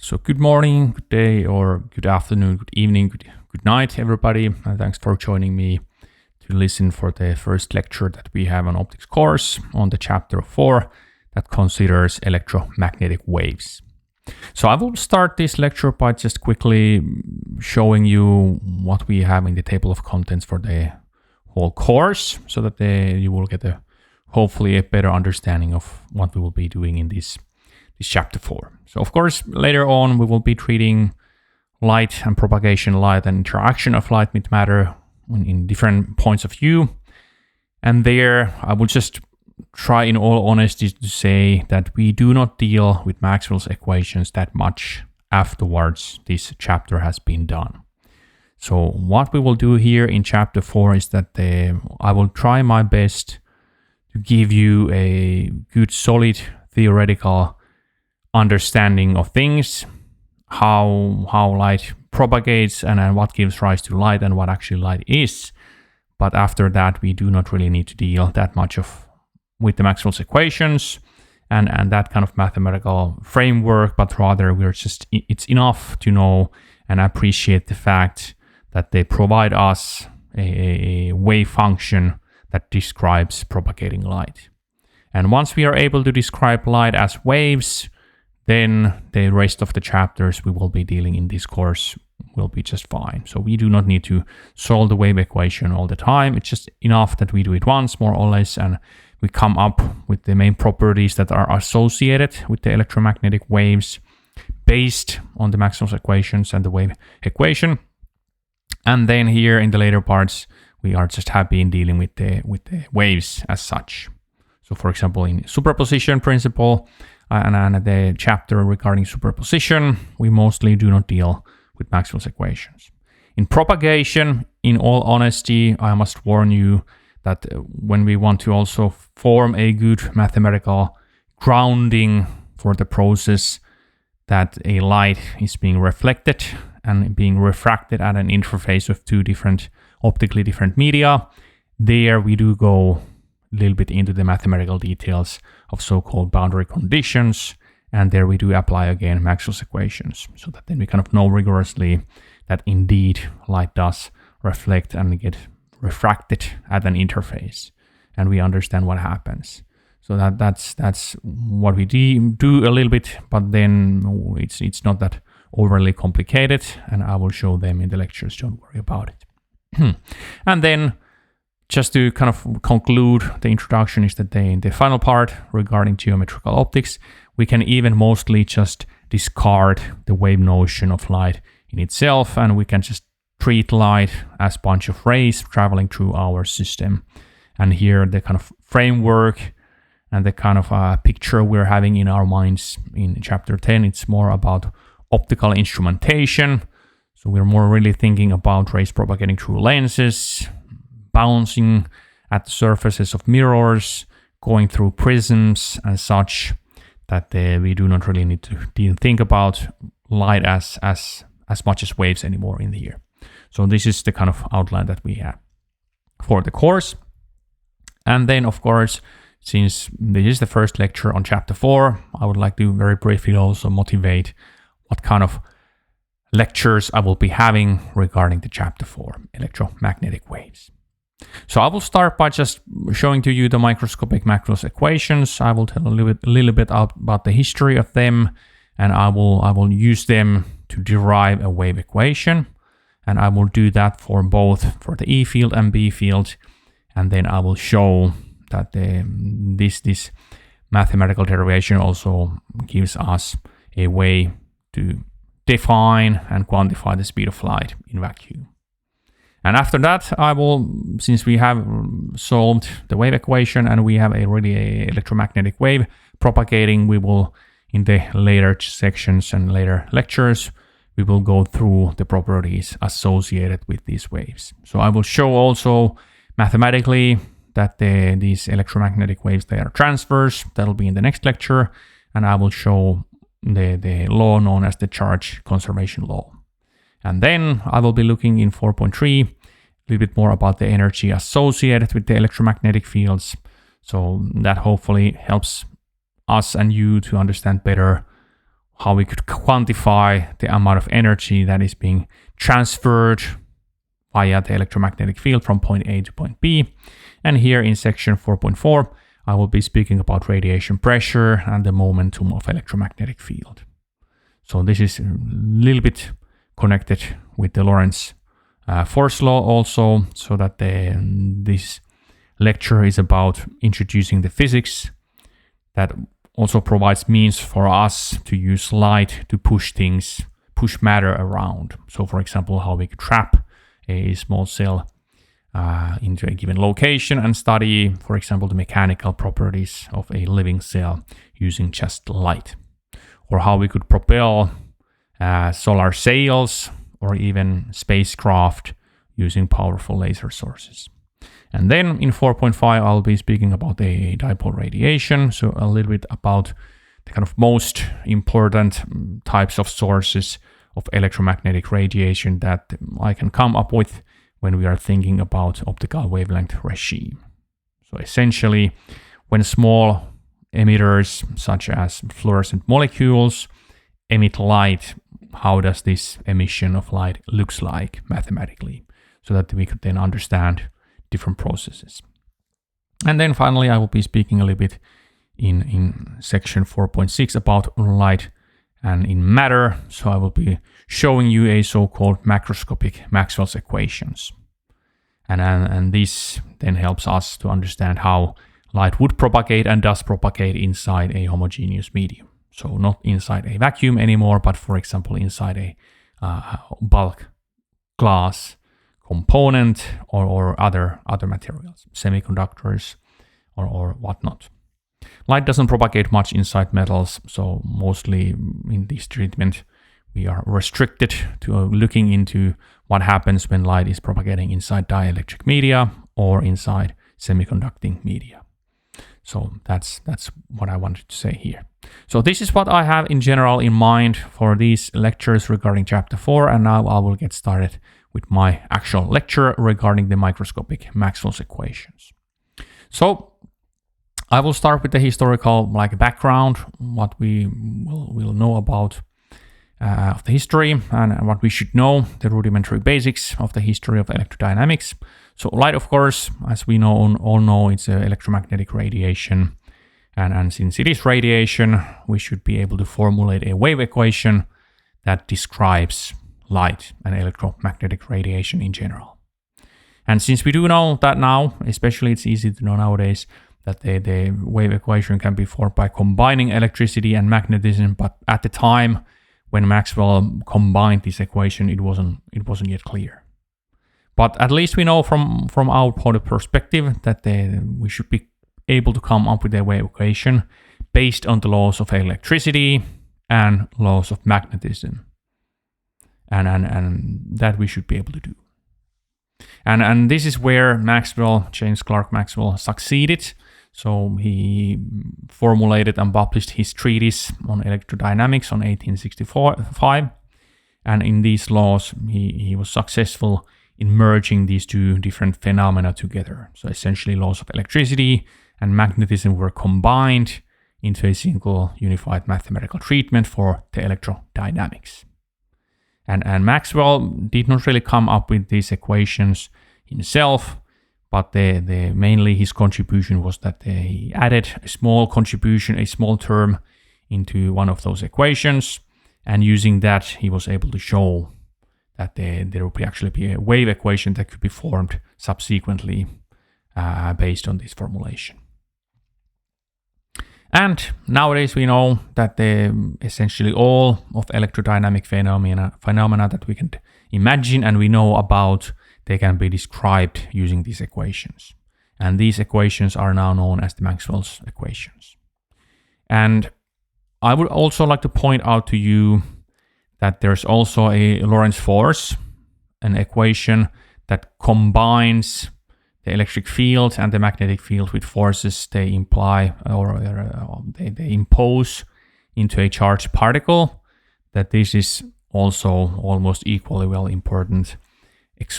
So good morning, good day, or good afternoon, good evening, good night, everybody. And thanks for joining me to listen for the first lecture that we have on optics course on the chapter 4 that considers electromagnetic waves. So I will start this lecture by just quickly showing you what we have in the table of contents for the whole course, so that you will get hopefully a better understanding of what we will be doing in this chapter 4. So of course, later on, we will be treating light and propagation light and interaction of light with matter in different points of view. And there, I will just try in all honesty to say that we do not deal with Maxwell's equations that much afterwards this chapter has been done. So what we will do here in chapter 4 is that I will try my best to give you a good solid theoretical understanding of things, how light propagates and what gives rise to light and what actually light is. But after that, we do not really need to deal that much with the Maxwell's equations and that kind of mathematical framework, but rather it's enough to know and appreciate the fact that they provide us a wave function that describes propagating light. And once we are able to describe light as waves, then the rest of the chapters we will be dealing in this course will be just fine. So we do not need to solve the wave equation all the time. It's just enough that we do it once, more or less, and we come up with the main properties that are associated with the electromagnetic waves based on the Maxwell's equations and the wave equation. And then here in the later parts, we are just happy in dealing with the waves as such. So for example, in superposition principle, and the chapter regarding superposition, we mostly do not deal with Maxwell's equations. In propagation, in all honesty, I must warn you that when we want to also form a good mathematical grounding for the process that a light is being reflected and being refracted at an interface of two optically different media, there we do go a little bit into the mathematical details of so-called boundary conditions, and there we do apply again Maxwell's equations, so that then we kind of know rigorously that indeed light does reflect and get refracted at an interface, and we understand what happens. So that's what we do a little bit, but then it's not that overly complicated, and I will show them in the lectures. Don't worry about it. And then, just to kind of conclude the introduction, is that in the final part regarding geometrical optics, we can even mostly just discard the wave notion of light in itself, and we can just treat light as a bunch of rays traveling through our system. And here the kind of framework and the kind of picture we're having in our minds in chapter 10, it's more about optical instrumentation. So we're more really thinking about rays propagating through lenses, bouncing at the surfaces of mirrors, going through prisms and such, that we do not really need to think about light as much as waves anymore in the year. So this is the kind of outline that we have for the course. And then, of course, since this is the first lecture on chapter 4, I would like to very briefly also motivate what kind of lectures I will be having regarding the chapter 4, electromagnetic waves. So I will start by just showing to you the microscopic Maxwell's equations. I will tell a little bit about the history of them, and I will use them to derive a wave equation, and I will do that for both for the E field and B field, and then I will show that this mathematical derivation also gives us a way to define and quantify the speed of light in vacuum. And after that, I will, since we have solved the wave equation and we have already an electromagnetic wave propagating, we will, in the later sections and later lectures, we will go through the properties associated with these waves. So I will show also mathematically that these electromagnetic waves, they are transverse. That'll be in the next lecture. And I will show the law known as the charge conservation law. And then I will be looking in 4.3 a little bit more about the energy associated with the electromagnetic fields. So that hopefully helps us and you to understand better how we could quantify the amount of energy that is being transferred via the electromagnetic field from point A to point B. And here in section 4.4, I will be speaking about radiation pressure and the momentum of electromagnetic field. So this is a little bit connected with the Lorentz force law also, so that this lecture is about introducing the physics that also provides means for us to use light to push matter around. So for example, how we could trap a small cell into a given location and study, for example, the mechanical properties of a living cell using just light. Or how we could propel solar sails or even spacecraft using powerful laser sources. And then in 4.5, I'll be speaking about the dipole radiation, so a little bit about the kind of most important types of sources of electromagnetic radiation that I can come up with when we are thinking about optical wavelength regime. So essentially, when small emitters such as fluorescent molecules emit light, how does this emission of light looks like mathematically, so that we could then understand different processes. And then finally, I will be speaking a little bit in section 4.6 about light and in matter. So I will be showing you a so-called macroscopic Maxwell's equations. And this then helps us to understand how light would propagate and does propagate inside a homogeneous medium. So not inside a vacuum anymore, but for example, inside a bulk glass component or other materials, semiconductors or whatnot. Light doesn't propagate much inside metals, so mostly in this treatment we are restricted to looking into what happens when light is propagating inside dielectric media or inside semiconducting media. So that's what I wanted to say here. So this is what I have in general in mind for these lectures regarding chapter 4, and now I will get started with my actual lecture regarding the microscopic Maxwell's equations. So I will start with the historical background, what we will know about of the history and what we should know, the rudimentary basics of the history of electrodynamics. So light, of course, as we all know, it's electromagnetic radiation. And since it is radiation, we should be able to formulate a wave equation that describes light and electromagnetic radiation in general. And since we do know that now, especially it's easy to know nowadays, that the wave equation can be formed by combining electricity and magnetism, but at the time when Maxwell combined this equation, it wasn't yet clear. But at least we know from our point of perspective that we should be able to come up with a wave equation based on the laws of electricity and laws of magnetism. And that we should be able to do. And this is where James Clerk Maxwell succeeded. So he formulated and published his treatise on electrodynamics on 1865. And in these laws, he was successful in merging these two different phenomena together. So essentially laws of electricity and magnetism were combined into a single unified mathematical treatment for the electrodynamics. And Maxwell did not really come up with these equations himself, but mainly his contribution was that he added a small term into one of those equations, and using that he was able to show that there would actually be a wave equation that could be formed subsequently based on this formulation. And nowadays we know that essentially all of electrodynamic phenomena that we can imagine and we know about, they can be described using these equations. And these equations are now known as the Maxwell's equations. And I would also like to point out to you that there's also a Lorentz force, an equation that combines the electric field and the magnetic field with forces they imply or they impose into a charged particle, that this is also almost equally well important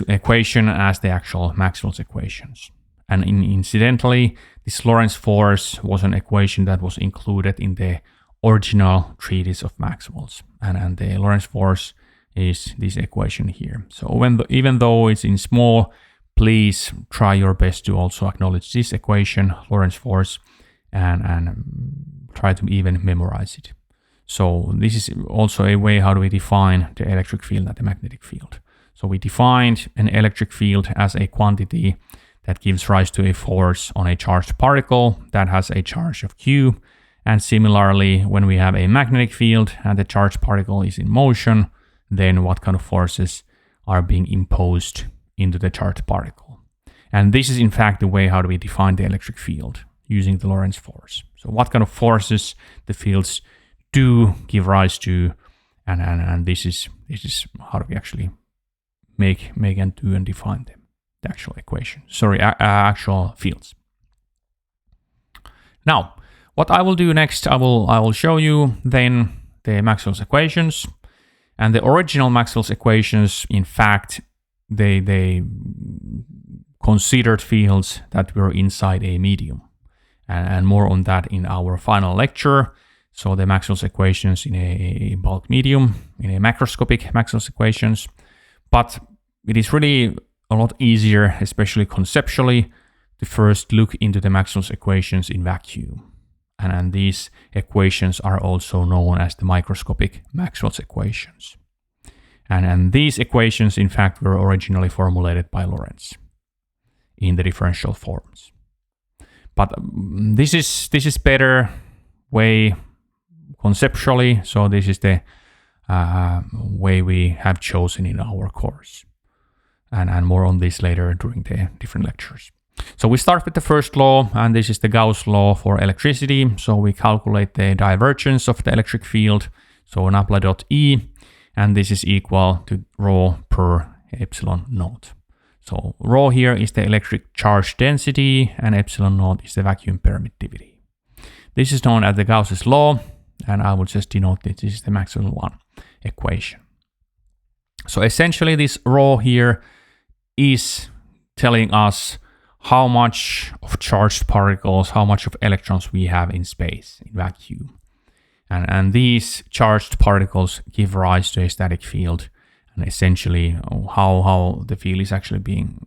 equation as the actual Maxwell's equations. And incidentally, this Lorentz force was an equation that was included in the original treatise of Maxwell's. And the Lorentz force is this equation here. So even though it's in small, please try your best to also acknowledge this equation, Lorentz force, and try to even memorize it. So this is also a way how do we define the electric field and the magnetic field. So we defined an electric field as a quantity that gives rise to a force on a charged particle that has a charge of Q. And similarly, when we have a magnetic field and the charged particle is in motion, then what kind of forces are being imposed into the charged particle. And this is in fact the way how do we define the electric field using the Lorentz force. So what kind of forces the fields do give rise to, and this is how do we actually make and do and define them, the actual equation. Actual fields. Now, what I will do next, I will show you then the Maxwell's equations, and the original Maxwell's equations. In fact, they considered fields that were inside a medium, and more on that in our final lecture. So the Maxwell's equations in a bulk medium, in a macroscopic Maxwell's equations. But it is really a lot easier, especially conceptually, to first look into the Maxwell's equations in vacuum. And these equations are also known as the microscopic Maxwell's equations. And these equations, in fact, were originally formulated by Lorentz in the differential forms. But this is better way conceptually, so this is the way we have chosen in our course. And more on this later during the different lectures. So we start with the first law, and this is the Gauss law for electricity. So we calculate the divergence of the electric field, so an apply dot E, and this is equal to rho per epsilon naught. So rho here is the electric charge density, and epsilon naught is the vacuum permittivity. This is known as the Gauss's law, and I will just denote that this is the Maxwell 1 equation. So essentially this rho here is telling us how much of charged particles, how much of electrons we have in space, in vacuum. And these charged particles give rise to a static field, and essentially how the field is actually being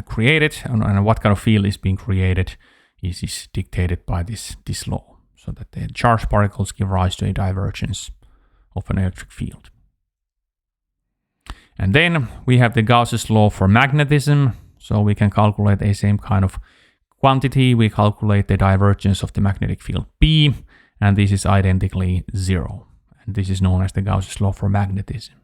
created, and what kind of field is being created is dictated by this law, so that the charged particles give rise to a divergence of an electric field. And then we have the Gauss's law for magnetism. So we can calculate the same kind of quantity. We calculate the divergence of the magnetic field B, and this is identically 0. And this is known as the Gauss's law for magnetism.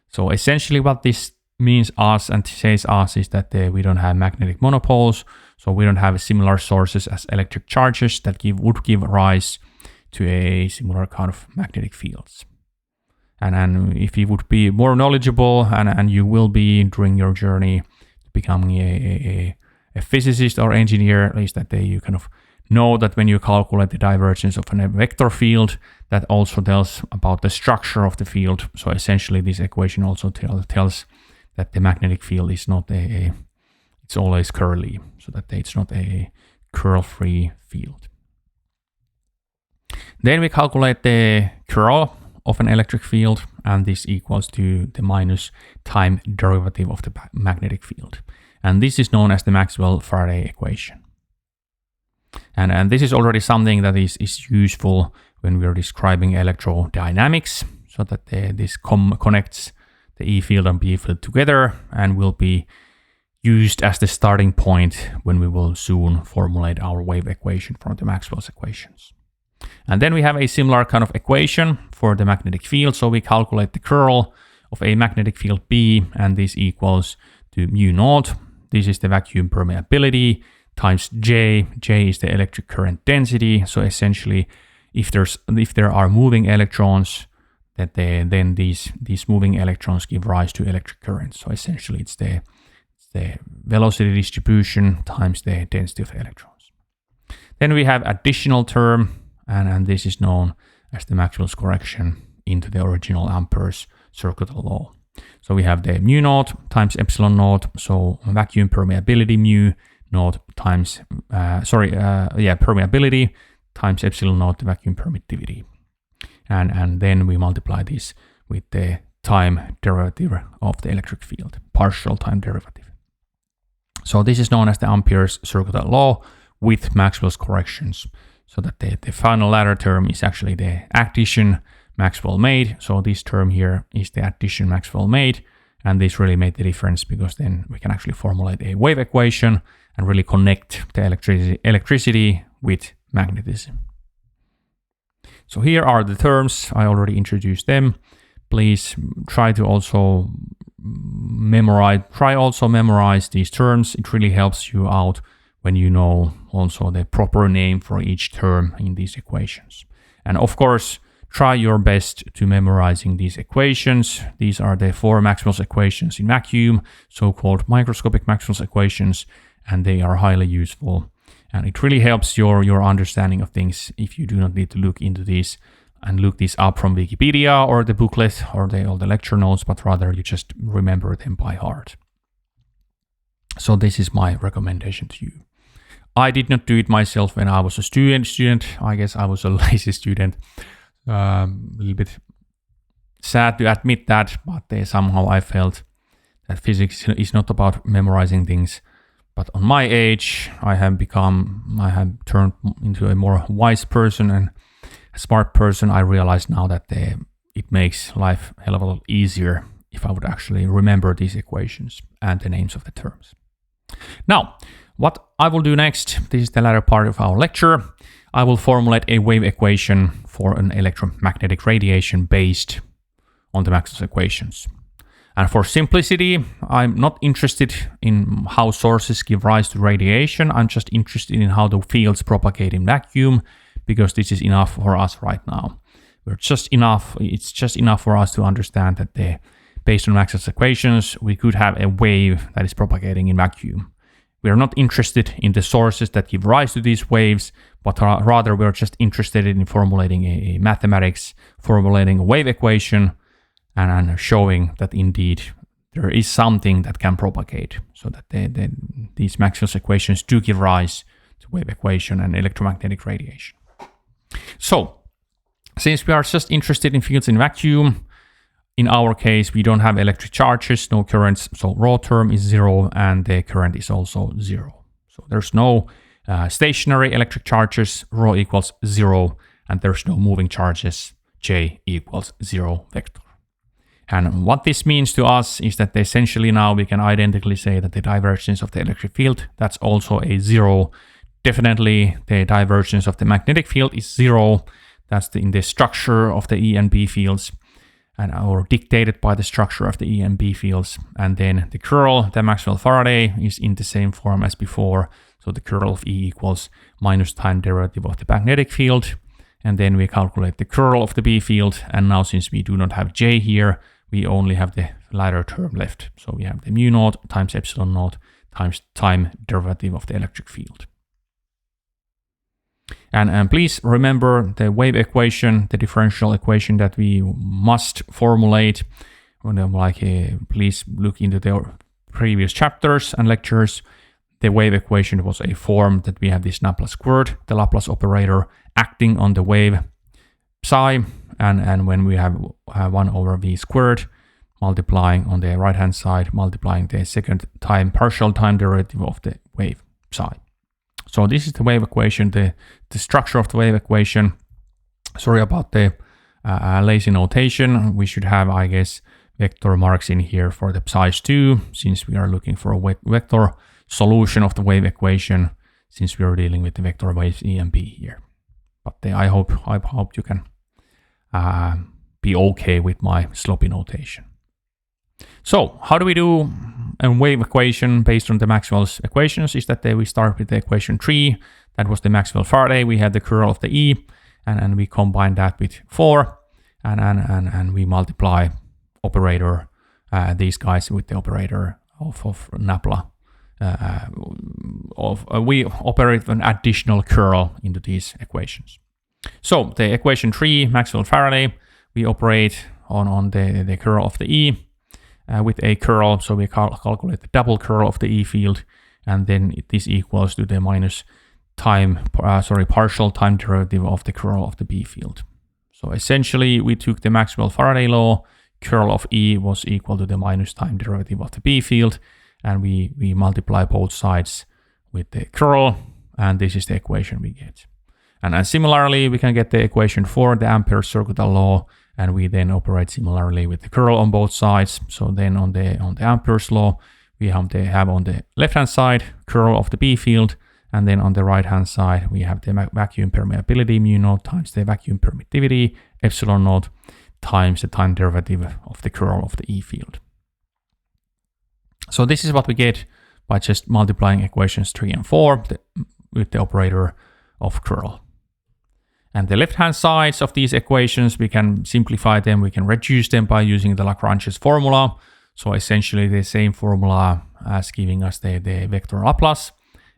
So essentially what this means us and says us is that we don't have magnetic monopoles. So we don't have similar sources as electric charges that would give rise to a similar kind of magnetic fields. And if you would be more knowledgeable, and you will be during your journey becoming a physicist or engineer, at least that you kind of know that when you calculate the divergence of a vector field, that also tells about the structure of the field. So essentially this equation also tells that the magnetic field is not it's always curly, so that it's not a curl-free field. Then we calculate the curl of an electric field, and this equals to the minus time derivative of the magnetic field. And this is known as the Maxwell-Faraday equation. And this is already something that is useful when we're describing electrodynamics, so that this connects the E field and B field together, and will be used as the starting point when we will soon formulate our wave equation from the Maxwell's equations. And then we have a similar kind of equation for the magnetic field. So we calculate the curl of a magnetic field B, and this equals to mu naught. This is the vacuum permeability times J. J is the electric current density. So essentially, if there are moving electrons, then these moving electrons give rise to electric current. So essentially, it's the velocity distribution times the density of electrons. Then we have additional term, and this is known as the Maxwell's correction into the original Ampere's circular law. So we have the mu naught times epsilon naught, so vacuum permeability mu naught times, permeability times epsilon naught the vacuum permittivity. And then we multiply this with the time derivative of the electric field, partial time derivative. So this is known as the Ampere's circular law with Maxwell's corrections. So that the final latter term is actually the addition Maxwell made. So this term here is the addition Maxwell made. And this really made the difference because then we can actually formulate a wave equation and really connect the electricity with magnetism. So here are the terms. I already introduced them. Please try to also memorize these terms. It really helps you out when you know also the proper name for each term in these equations. And of course, try your best to memorizing these equations. These are the 4 Maxwell's equations in vacuum, so-called microscopic Maxwell's equations, and they are highly useful. And it really helps your understanding of things if you do not need to look into these and look this up from Wikipedia or the booklet or the lecture notes, but rather you just remember them by heart. So this is my recommendation to you. I did not do it myself when I was a student. I guess I was a lazy student. A little bit sad to admit that, but somehow I felt that physics is not about memorizing things. But on my age, I have turned into a more wise person and a smart person. I realize now that it makes life a hell of a lot easier if I would actually remember these equations and the names of the terms. Now, what I will do next, this is the latter part of our lecture. I will formulate a wave equation for an electromagnetic radiation based on the Maxwell's equations. And for simplicity, I'm not interested in how sources give rise to radiation. I'm just interested in how the fields propagate in vacuum, because this is enough for us right now. It's just enough for us to understand that based on Maxwell's equations, we could have a wave that is propagating in vacuum. We are not interested in the sources that give rise to these waves, but rather we're just interested in formulating a mathematics, formulating a wave equation, and showing that indeed there is something that can propagate, so that these Maxwell's equations do give rise to wave equation and electromagnetic radiation. So, since we are just interested in fields in vacuum, in our case, we don't have electric charges, no currents, so rho term is 0 and the current is also 0. So there's no stationary electric charges, rho equals 0, and there's no moving charges, J equals 0 vector. And what this means to us is that essentially now we can identically say that the divergence of the electric field, that's also a 0. Definitely the divergence of the magnetic field is 0. That's in the structure of the E and B fields, or dictated by the structure of the E and B fields. And then the curl, the Maxwell-Faraday, is in the same form as before. So the curl of E equals minus time derivative of the magnetic field. And then we calculate the curl of the B field. And now since we do not have J here, we only have the latter term left. So we have the mu naught times epsilon naught times time derivative of the electric field. And please remember the wave equation, the differential equation that we must formulate. Please look into the previous chapters and lectures. The wave equation was a form that we have this Laplace squared, the Laplace operator, acting on the wave psi. And when we have 1 over v squared, multiplying on the right-hand side, multiplying the second time, partial time derivative of the wave psi. So this is the wave equation, the structure of the wave equation. Sorry about the lazy notation. We should have, I guess, vector marks in here for the psi's too, since we are looking for a vector solution of the wave equation, since we are dealing with the vector waves E and B here. But I hope you can be okay with my sloppy notation. So how do we do a wave equation based on the Maxwell's equations? Is that we start with the equation 3. That was the Maxwell-Faraday. We had the curl of the E, and we combine that with 4, and we multiply operator these guys with the operator of Nabla. We operate an additional curl into these equations. So the equation 3, Maxwell-Faraday, we operate on the curl of the E. With a curl, so we calculate the double curl of the E field, and then this equals to the minus partial time derivative of the curl of the B field. So essentially, we took the Maxwell-Faraday law. Curl of E was equal to the minus time derivative of the B field, and we multiply both sides with the curl, and this is the equation we get. And similarly, we can get the equation for the Ampere's circuital law, and we then operate similarly with the curl on both sides. So then on the Ampere's law, we have on the left-hand side curl of the B field, and then on the right-hand side, we have the vacuum permeability mu naught times the vacuum permittivity epsilon naught times the time derivative of the curl of the E field. So this is what we get by just multiplying equations 3 and 4 with the operator of curl. And the left-hand sides of these equations, we can simplify them, we can reduce them by using the Lagrange's formula. So essentially the same formula as giving us the vector Laplace.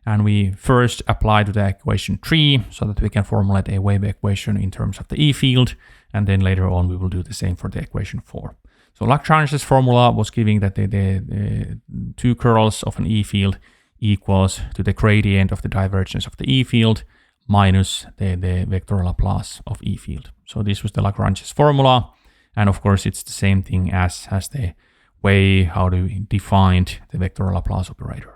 And we first apply to the equation 3 so that we can formulate a wave equation in terms of the E field. And then later on, we will do the same for the equation 4. So Lagrange's formula was giving that the two curls of an E field equals to the gradient of the divergence of the E field minus the vector Laplace of E field. So this was the Lagrange's formula. And of course, it's the same thing as the way how to define the vector Laplace operator.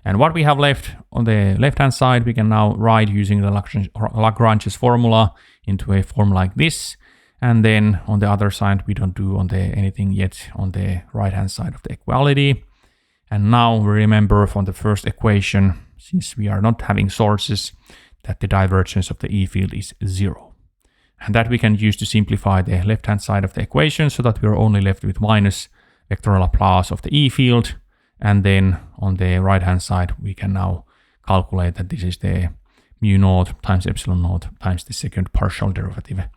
And what we have left on the left-hand side, we can now write using the Lagrange's formula into a form like this. And then on the other side, we don't do anything yet on the right-hand side of the equality. And now we remember from the first equation, since we are not having sources, that the divergence of the E field is 0. And that we can use to simplify the left-hand side of the equation so that we are only left with minus vector Laplace of the E field. And then on the right-hand side, we can now calculate that this is the mu naught times epsilon naught times the second partial derivative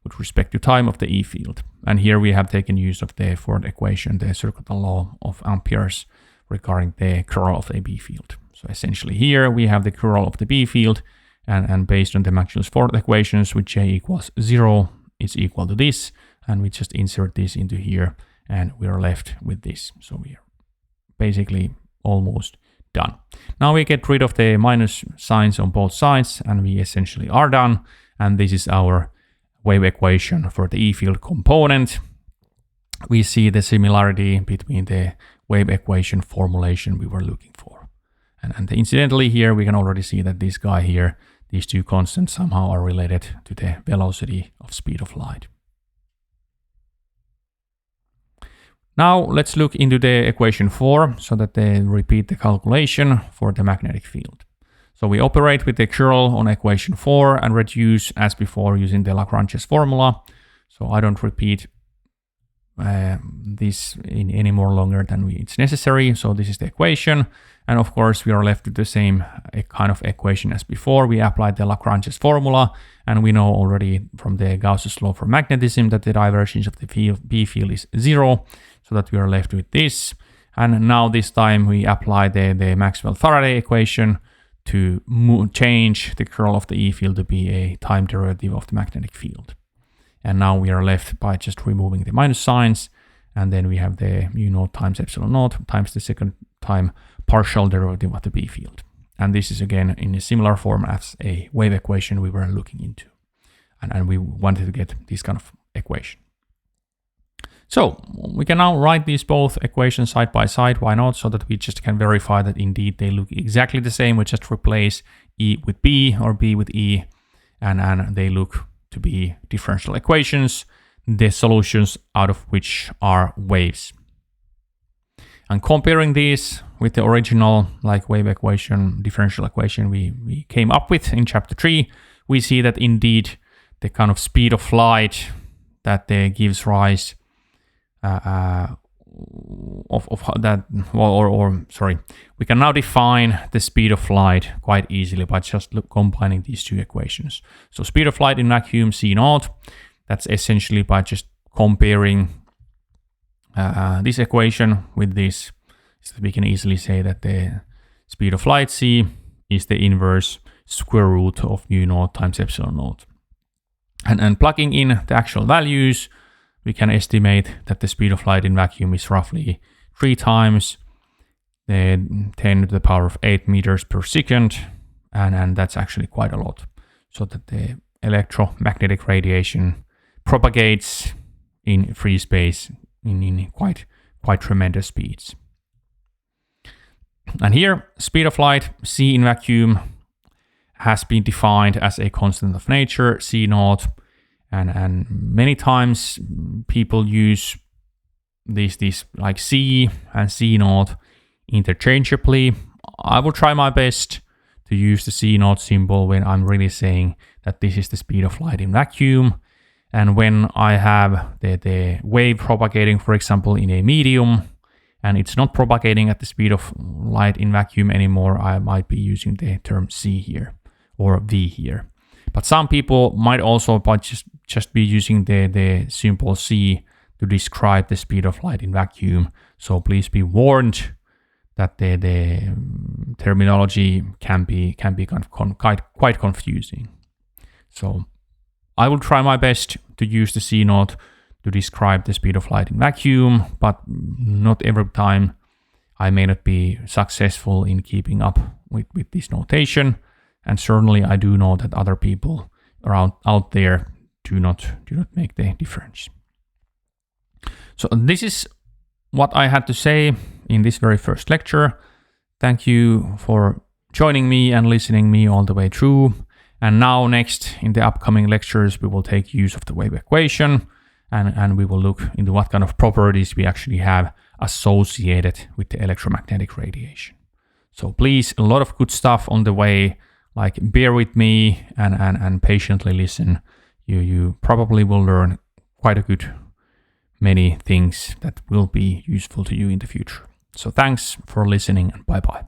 with respect to time of the E field. And here we have taken use of the fourth equation, the circuital law of Ampere's regarding the curl of a B field. So essentially here we have the curl of the B field, and based on the Maxwell's fourth equations with J equals 0, it's equal to this, and we just insert this into here, and we are left with this. So we are basically almost done. Now we get rid of the minus signs on both sides, and we essentially are done. And this is our wave equation for the E field component. We see the similarity between the wave equation formulation we were looking for. And incidentally here, we can already see that this guy here, these two constants somehow are related to the velocity of speed of light. Now let's look into the equation 4 so that they repeat the calculation for the magnetic field. So we operate with the curl on equation 4 and reduce as before using the Lagrange's formula. So I don't repeat this in any more longer than it's necessary. So this is the equation. And of course, we are left with the same kind of equation as before. We applied the Lagrange's formula, and we know already from the Gauss's law for magnetism that the divergence of the B field is 0. So that we are left with this. And now this time we apply the Maxwell-Faraday equation to change the curl of the E field to be a time derivative of the magnetic field. And now we are left by just removing the minus signs. And then we have the mu naught times epsilon naught times the second time partial derivative of the B field. And this is again in a similar form as a wave equation we were looking into. And we wanted to get this kind of equation. So we can now write these both equations side by side. Why not? So that we just can verify that indeed they look exactly the same. We just replace E with B or B with E, and they look to be differential equations, the solutions out of which are waves. And comparing these with the original wave equation, differential equation we came up with in chapter 3, we see that indeed the kind of speed of light that gives rise we can now define the speed of light quite easily by just combining these two equations. So speed of light in vacuum C naught, that's essentially by just comparing this equation with this, so we can easily say that the speed of light C is the inverse square root of mu naught times epsilon naught. And plugging in the actual values, we can estimate that the speed of light in vacuum is roughly 3 times the 10 to the power of 8 meters per second, and that's actually quite a lot. So that the electromagnetic radiation propagates in free space in quite tremendous speeds. And here, speed of light, c in vacuum, has been defined as a constant of nature, c naught, and many times people use these like c and c naught interchangeably. I will try my best to use the c naught symbol when I'm really saying that this is the speed of light in vacuum. And when I have the wave propagating, for example, in a medium, and it's not propagating at the speed of light in vacuum anymore, I might be using the term c here or v here. But some people might also just be using the symbol c to describe the speed of light in vacuum. So please be warned that the terminology can be quite confusing. So I will try my best to use the c naught to describe the speed of light in vacuum, but not every time I may not be successful in keeping up with this notation. And certainly I do know that other people out there do not make the difference. So this is what I had to say in this very first lecture. Thank you for joining me and listening me all the way through. And now next in the upcoming lectures, we will take use of the wave equation and we will look into what kind of properties we actually have associated with the electromagnetic radiation. So please, a lot of good stuff on the way, like bear with me and patiently listen. You probably will learn quite a good many things that will be useful to you in the future. So thanks for listening and bye-bye.